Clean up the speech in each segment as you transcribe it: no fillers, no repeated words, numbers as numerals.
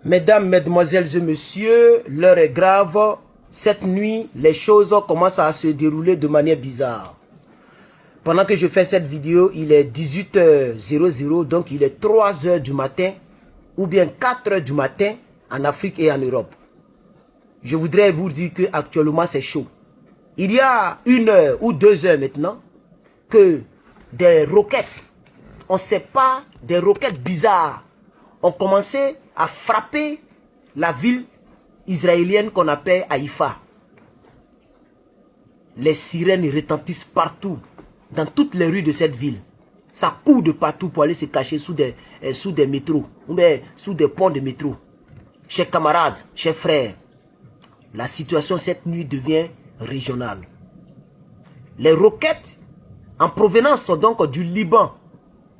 Mesdames, Mesdemoiselles et Messieurs, l'heure est grave. Cette nuit, les choses commencent à se dérouler de manière bizarre. Pendant que je fais cette vidéo, il est 18h00, donc il est 3h du matin ou bien 4h du matin en Afrique et en Europe. Je voudrais vous dire que actuellement c'est chaud. Il y a 1h ou 2h maintenant que des roquettes, on ne sait pas, des roquettes bizarres ont commencé à frapper la ville israélienne qu'on appelle Haïfa. Les sirènes retentissent partout, dans toutes les rues de cette ville. Ça court de partout pour aller se cacher sous des métros, ou bien sous des ponts de métro. Chers camarades, chers frères, la situation cette nuit devient régionale. Les roquettes en provenance donc du Liban,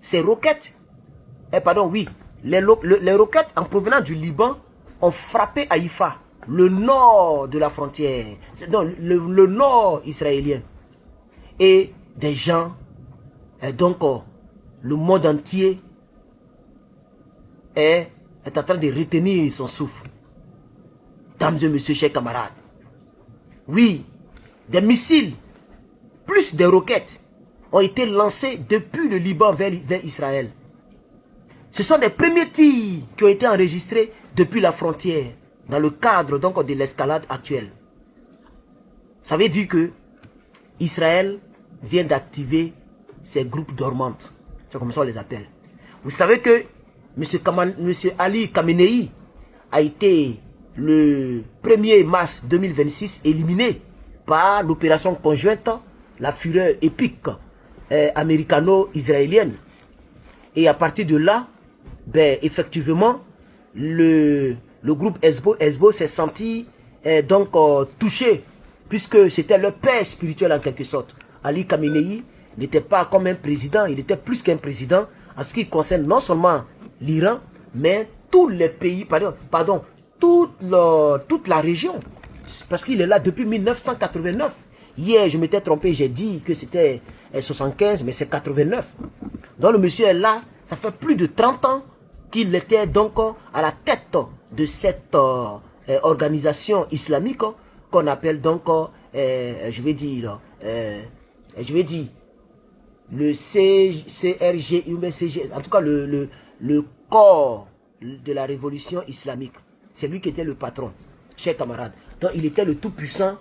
ces roquettes, les roquettes en provenance du Liban ont frappé Haïfa, le nord de la frontière, donc le nord israélien. Et des gens, et donc le monde entier est en train de retenir son souffle. Mesdames et messieurs, chers camarades, oui, des missiles, plus des roquettes, ont été lancés depuis le Liban vers Israël. Ce sont des premiers tirs qui ont été enregistrés depuis la frontière, dans le cadre donc de l'escalade actuelle. Ça veut dire que Israël vient d'activer ses groupes dormantes. C'est comme ça on les appelle. Vous savez que M. Ali Khamenei a été le 1er mars 2026 éliminé par l'opération conjointe, la fureur épique américano-israélienne. Et à partir de là, ben, effectivement, le groupe Hezbollah s'est senti touché, puisque c'était leur père spirituel en quelque sorte. Ali Khamenei n'était pas comme un président, il était plus qu'un président en ce qui concerne non seulement l'Iran, mais tous les pays, toute la région. Parce qu'il est là depuis 1989. Hier, je m'étais trompé, j'ai dit que c'était 75, mais c'est 89. Donc le monsieur est là, ça fait plus de 30 ans qu'il était donc à la tête de cette organisation islamique qu'on appelle donc, je vais dire, le CRG, en tout cas le corps de la révolution islamique. C'est lui qui était le patron, chers camarades. Donc il était le tout-puissant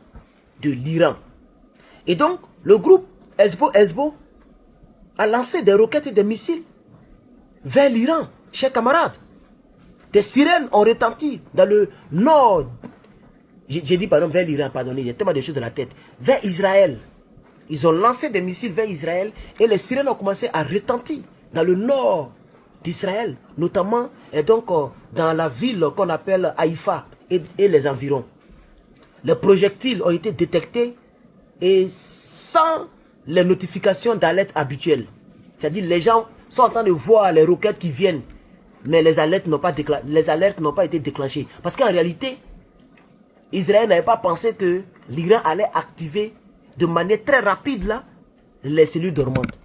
de l'Iran. Et donc le groupe Hezbollah a lancé des roquettes et des missiles vers l'Iran, chers camarades. Des sirènes ont retenti dans le nord. J'ai dit pardon, vers l'Iran, pardonnez, il y a tellement de choses dans la tête. Vers Israël. Ils ont lancé des missiles vers Israël et les sirènes ont commencé à retentir dans le nord d'Israël, notamment et donc dans la ville qu'on appelle Haïfa et les environs. Les projectiles ont été détectés et sans les notifications d'alerte habituelles. C'est-à-dire les gens sont en train de voir les roquettes qui viennent, mais les alertes n'ont pas été déclenchées. Parce qu'en réalité, Israël n'avait pas pensé que l'Iran allait activer de manière très rapide là, les cellules dormantes.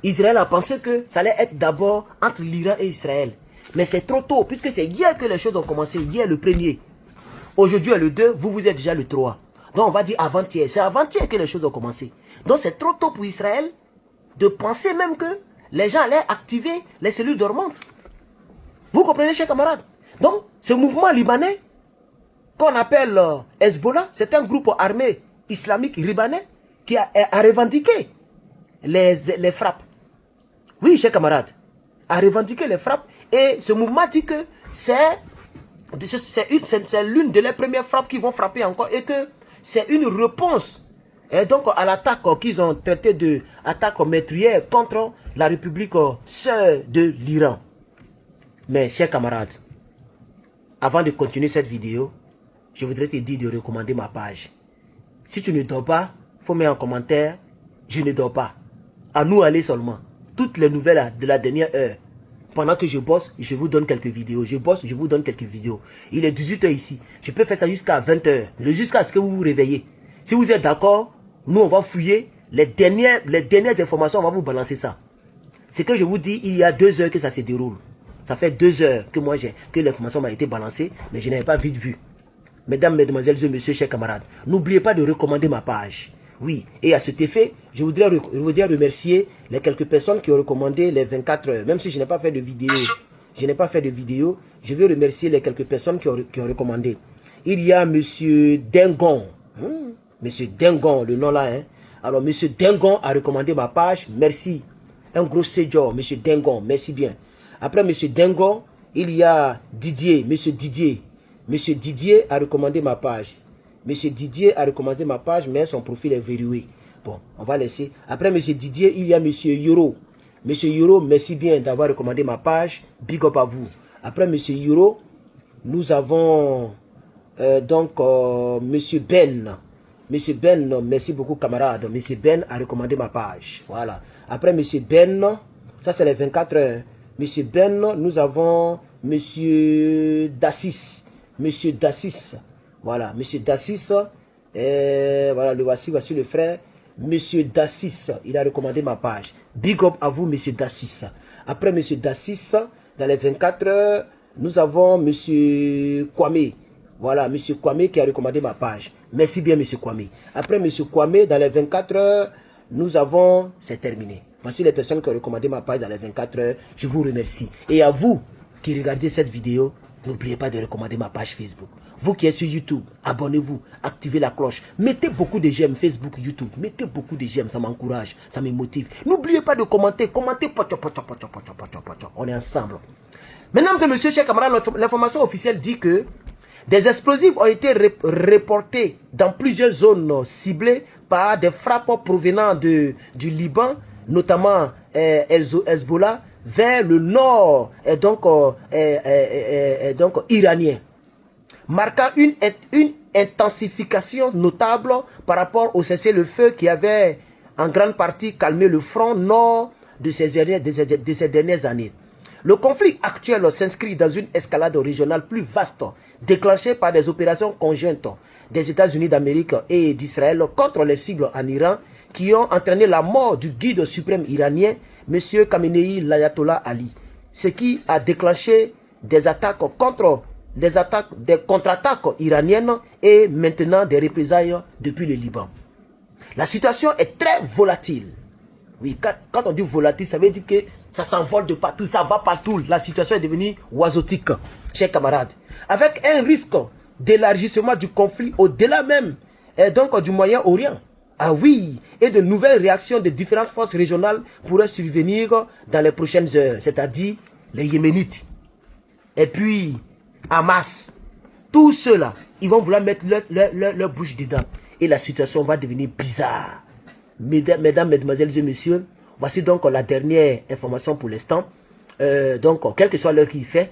Israël a pensé que ça allait être d'abord entre l'Iran et Israël. Mais c'est trop tôt, puisque c'est hier que les choses ont commencé, hier le 1er. Aujourd'hui est le 2, vous êtes déjà le 3. Donc on va dire avant-hier. C'est avant-hier que les choses ont commencé. Donc c'est trop tôt pour Israël de penser même que les gens allaient activer les cellules dormantes. Vous comprenez, chers camarades? Donc ce mouvement libanais qu'on appelle Hezbollah, c'est un groupe armé islamique libanais qui a revendiqué les frappes. Oui, chers camarades, a revendiqué les frappes. Et ce mouvement dit que c'est l'une de les premières frappes qui vont frapper encore et que c'est une réponse et donc à l'attaque qu'ils ont traité de attaque meurtrière contre la République sœur de l'Iran. Mais chers camarades, avant de continuer cette vidéo, je voudrais te dire de recommander ma page. Si tu ne dors pas, il faut mettre en commentaire, je ne dors pas. À nous aller seulement. Toutes les nouvelles de la dernière heure. Pendant que je bosse, je vous donne quelques vidéos. Je bosse, je vous donne quelques vidéos. Il est 18h ici. Je peux faire ça jusqu'à 20h. Jusqu'à ce que vous vous réveillez. Si vous êtes d'accord, nous on va fouiller les dernières informations, on va vous balancer ça. C'est que je vous dis, il y a 2 heures que ça se déroule. Ça fait 2 heures que moi que l'information m'a été balancée, mais je n'avais pas vite vu. Mesdames, mesdemoiselles et messieurs, chers camarades, n'oubliez pas de recommander ma page. Oui, et à cet effet, je voudrais remercier les quelques personnes qui ont recommandé les 24 heures. Même si je n'ai pas fait de vidéo, je veux remercier les quelques personnes qui ont recommandé. Il y a Monsieur Dengon. Monsieur Dengon, le nom là. Alors, Monsieur Dengon a recommandé ma page. Merci. Un gros séjour, Monsieur Dengon. Merci bien. Après Monsieur Dengon, il y a Didier. Monsieur Didier. Monsieur Didier a recommandé ma page. Monsieur Didier a recommandé ma page, mais son profil est verrouillé. Bon, on va laisser. Après Monsieur Didier, il y a Monsieur Yoro. Monsieur Yoro, merci bien d'avoir recommandé ma page. Big up à vous. Après Monsieur Yoro, nous avons Monsieur Ben. Monsieur Ben, merci beaucoup camarade. Monsieur Ben a recommandé ma page. Voilà. Après Monsieur Ben, ça c'est les 24 heures. Monsieur Ben, nous avons Monsieur Dassis. Monsieur Dassis, voilà, Monsieur Dassis, voilà, voici le frère, Monsieur Dassis, il a recommandé ma page. Big up à vous, Monsieur Dassis. Après Monsieur Dassis, dans les 24 heures, nous avons Monsieur Kwame, voilà, Monsieur Kwame qui a recommandé ma page. Merci bien, Monsieur Kwame. Après Monsieur Kwame, dans les 24 heures, nous avons, c'est terminé. Voici les personnes qui ont recommandé ma page dans les 24 heures. Je vous remercie. Et à vous qui regardez cette vidéo, n'oubliez pas de recommander ma page Facebook. Vous qui êtes sur YouTube, abonnez-vous, activez la cloche. Mettez beaucoup de j'aime Facebook, YouTube. Mettez beaucoup de j'aime, ça m'encourage, ça me motive. N'oubliez pas de commenter. Commentez, on est ensemble. Mesdames et messieurs, chers camarades, l'information officielle dit que des explosifs ont été reportés dans plusieurs zones ciblées par des frappes provenant du Liban, notamment Hezbollah, vers le nord donc iranien, marquant une intensification notable par rapport au cessez-le-feu qui avait en grande partie calmé le front nord de ces dernières années. Le conflit actuel s'inscrit dans une escalade régionale plus vaste, déclenchée par des opérations conjointes des États-Unis d'Amérique et d'Israël contre les cibles en Iran, qui ont entraîné la mort du guide suprême iranien, M. Khamenei l'Ayatollah Ali, ce qui a déclenché des attaques des contre-attaques iraniennes et maintenant des représailles depuis le Liban. La situation est très volatile. Oui, quand on dit volatile, ça veut dire que ça s'envole de partout, ça va partout. La situation est devenue oisotique, chers camarades. Avec un risque d'élargissement du conflit au-delà même du Moyen-Orient. Ah oui, et de nouvelles réactions de différentes forces régionales pourraient survenir dans les prochaines heures, c'est-à-dire les Yéménites. Et puis, Hamas. Tous ceux-là, ils vont vouloir mettre leur bouche dedans. Et la situation va devenir bizarre. Mesdames, mesdemoiselles et messieurs, voici donc la dernière information pour l'instant. Quelle que soit l'heure qu'il fait,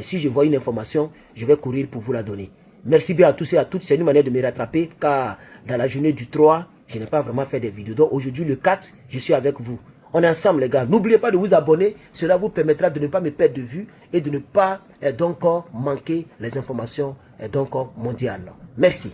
si je vois une information, je vais courir pour vous la donner. Merci bien à tous et à toutes. C'est une manière de me rattraper, car dans la journée du 3, je n'ai pas vraiment fait des vidéos. Donc aujourd'hui, le 4, je suis avec vous. On est ensemble, les gars. N'oubliez pas de vous abonner. Cela vous permettra de ne pas me perdre de vue et de ne pas manquer les informations mondiales. Merci.